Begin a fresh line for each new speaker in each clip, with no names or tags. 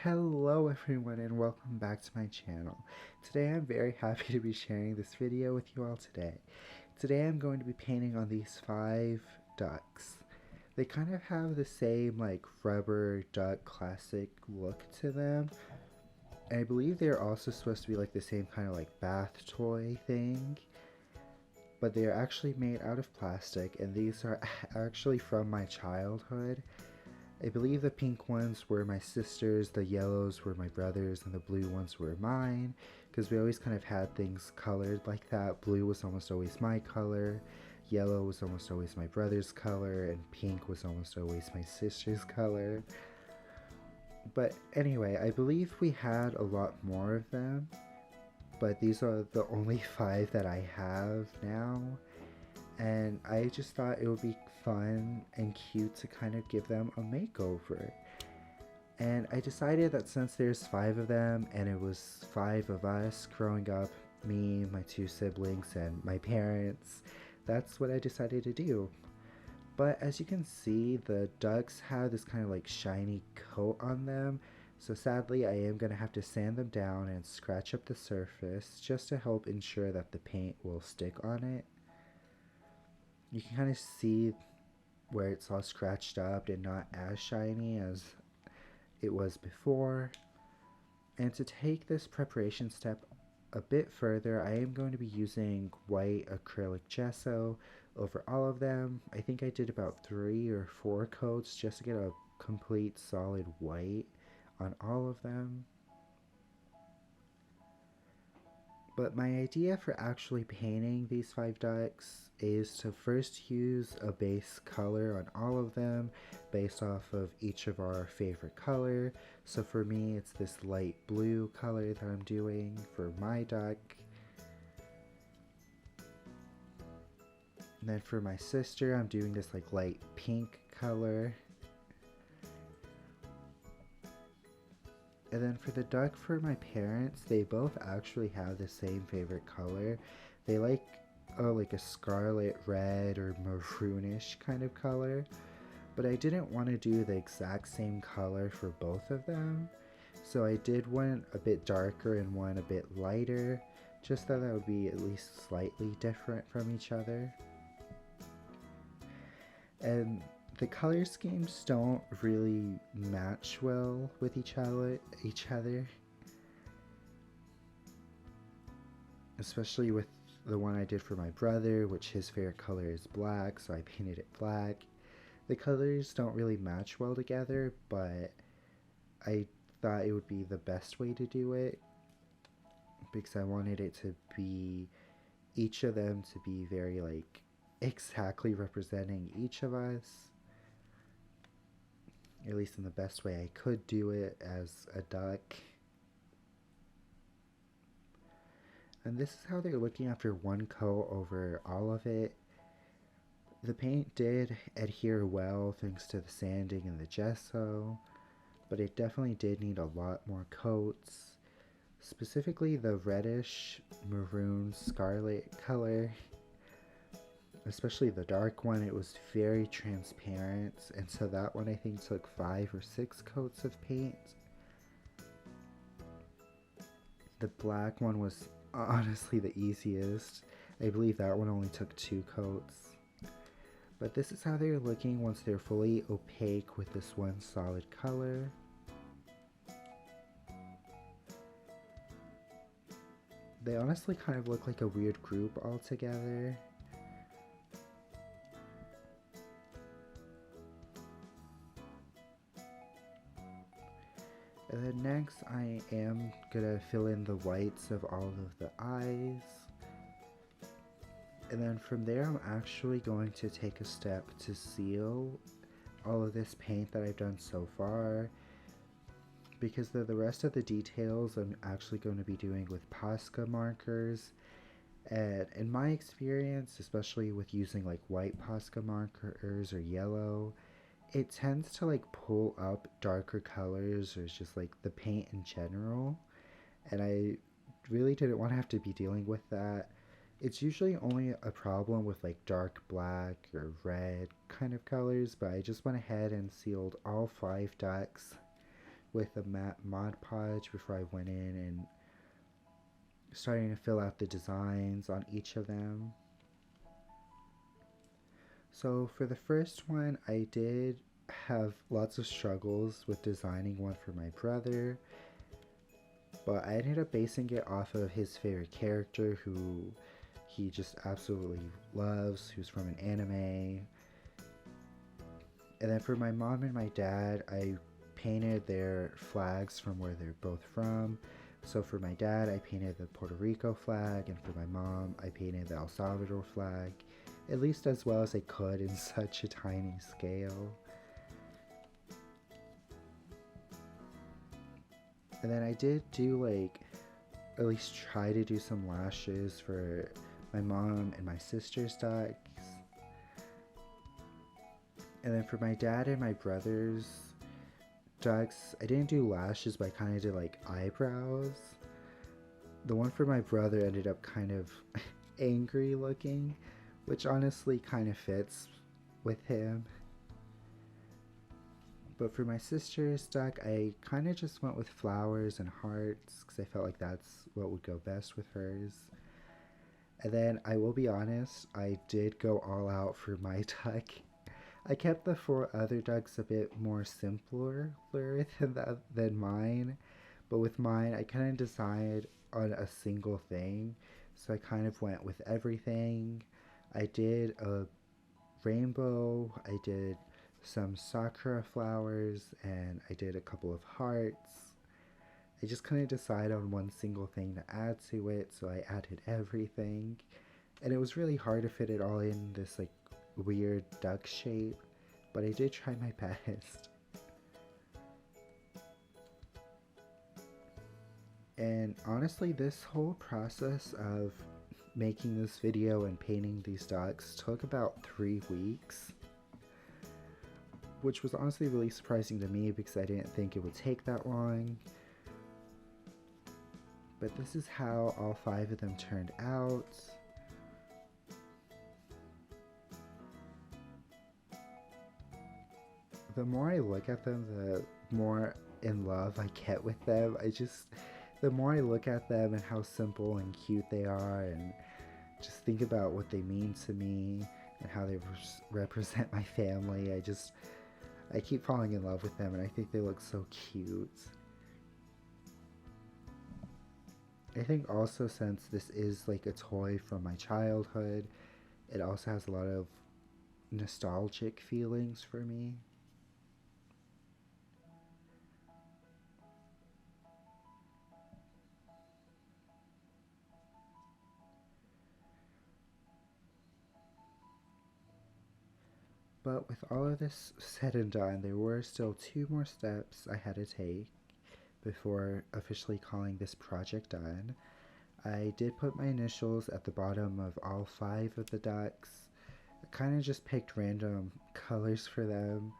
Hello everyone and welcome back to my channel. Today I'm very happy to be sharing this video with you all today. Today I'm going to be painting on these 5 ducks. They kind of have the same like rubber duck classic look to them. And I believe they're also supposed to be like the same kind of like bath toy thing. But they're actually made out of plastic, and these are actually from my childhood. I believe the pink ones were my sister's, the yellows were my brother's, and the blue ones were mine, because we always kind of had things colored like that. Blue was almost always my color, yellow was almost always my brother's color, and pink was almost always my sister's color. But anyway, I believe we had a lot more of them, but these are the only 5 that I have now. And I just thought it would be fun and cute to kind of give them a makeover. And I decided that since there's 5 of them and it was 5 of us growing up, me, my 2 siblings, and my parents, that's what I decided to do. But as you can see, the ducks have this kind of like shiny coat on them, so sadly I am going to have to sand them down and scratch up the surface just to help ensure that the paint will stick on it. You can kind of see where it's all scratched up and not as shiny as it was before. And to take this preparation step a bit further, I am going to be using white acrylic gesso over all of them. I think I did about 3 or 4 coats just to get a complete solid white on all of them. But my idea for actually painting these 5 ducks is to first use a base color on all of them based off of each of our favorite color. So for me it's this light blue color that I'm doing for my duck. And then for my sister I'm doing this like light pink color. And then for the duck for my parents, they both actually have the same favorite color. They like a scarlet red or maroonish kind of color. But I didn't want to do the exact same color for both of them. So I did one a bit darker and one a bit lighter, just so that would be at least slightly different from each other. And the color schemes don't really match well with each other, especially with the one I did for my brother, which his favorite color is black, so I painted it black. The colors don't really match well together, but I thought it would be the best way to do it because I wanted it to be, each of them to be very like exactly representing each of us, at least in the best way I could do it as a duck. And this is how they're looking after one coat over all of it. The paint did adhere well thanks to the sanding and the gesso, but it definitely did need a lot more coats. Specifically the reddish maroon scarlet color, especially the dark one, it was very transparent, and so that one I think took 5 or 6 coats of paint. The black one was honestly the easiest. I believe that one only took 2 coats. But this is how they're looking once they're fully opaque with this one solid color. They honestly kind of look like a weird group all together. And then next I am gonna fill in the whites of all of the eyes. And then from there I'm actually going to take a step to seal all of this paint that I've done so far, because the rest of the details I'm actually going to be doing with Posca markers. And in my experience, especially with using like white Posca markers or yellow, it tends to like pull up darker colors or just like the paint in general, and I really didn't want to have to be dealing with that. It's usually only a problem with like dark black or red kind of colors, but I just went ahead and sealed all 5 ducks with a Mod Podge before I went in and starting to fill out the designs on each of them. So for the first one, I did have lots of struggles with designing one for my brother, but I ended up basing it off of his favorite character who he just absolutely loves, who's from an anime. And then for my mom and my dad, I painted their flags from where they're both from. So for my dad, I painted the Puerto Rico flag, and for my mom, I painted the El Salvador flag, at least as well as I could in such a tiny scale. And then I did do at least try to do some lashes for my mom and my sister's ducks. And then for my dad and my brother's ducks, I didn't do lashes, but I kind of did eyebrows. The one for my brother ended up kind of angry looking, which honestly kind of fits with him. But for my sister's duck, I kind of just went with flowers and hearts because I felt like that's what would go best with hers. And then I will be honest, I did go all out for my duck. I kept the 4 other ducks a bit more simpler than mine, but with mine I kind of decided on a single thing, so I kind of went with everything. I did a rainbow, I did some sakura flowers, and I did a couple of hearts. I just couldn't decide on one single thing to add to it, so I added everything. And it was really hard to fit it all in this weird duck shape, but I did try my best. And honestly, this whole process of making this video and painting these ducks took about 3 weeks, which was honestly really surprising to me because I didn't think it would take that long. But this is how all 5 of them turned out. The more I look at them, the more in love I get with them. The more I look at them and how simple and cute they are, and just think about what they mean to me and how they represent my family, I keep falling in love with them, and I think they look so cute. I think also, since this is a toy from my childhood, it also has a lot of nostalgic feelings for me. But with all of this said and done, there were still 2 more steps I had to take before officially calling this project done. I did put my initials at the bottom of all 5 of the ducks. I kind of just picked random colors for them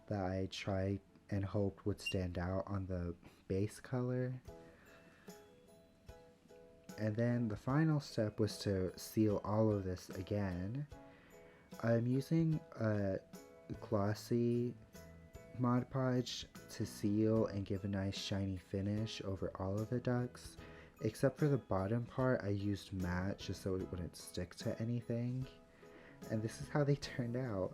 that I tried and hoped would stand out on the base color. And then the final step was to seal all of this again. I'm using a glossy Mod Podge to seal and give a nice shiny finish over all of the ducks. Except for the bottom part, I used matte just so it wouldn't stick to anything. And this is how they turned out.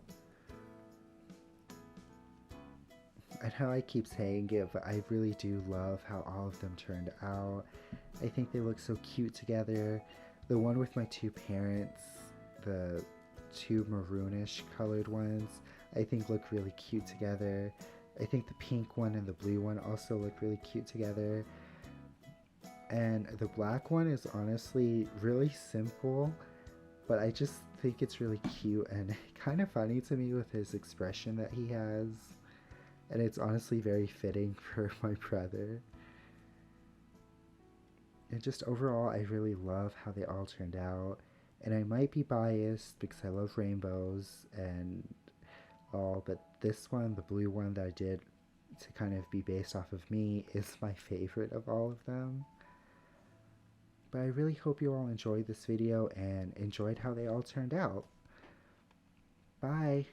I know I keep saying it, but I really do love how all of them turned out. I think they look so cute together. The one with my 2 parents, the 2 maroonish colored ones, I think look really cute together. I think the pink one and the blue one also look really cute together. And the black one is honestly really simple, but I just think it's really cute and kind of funny to me with his expression that he has. And it's honestly very fitting for my brother. And just overall, I really love how they all turned out. And I might be biased because I love rainbows and all, but this one, the blue one that I did to kind of be based off of me, is my favorite of all of them. But I really hope you all enjoyed this video and enjoyed how they all turned out. Bye!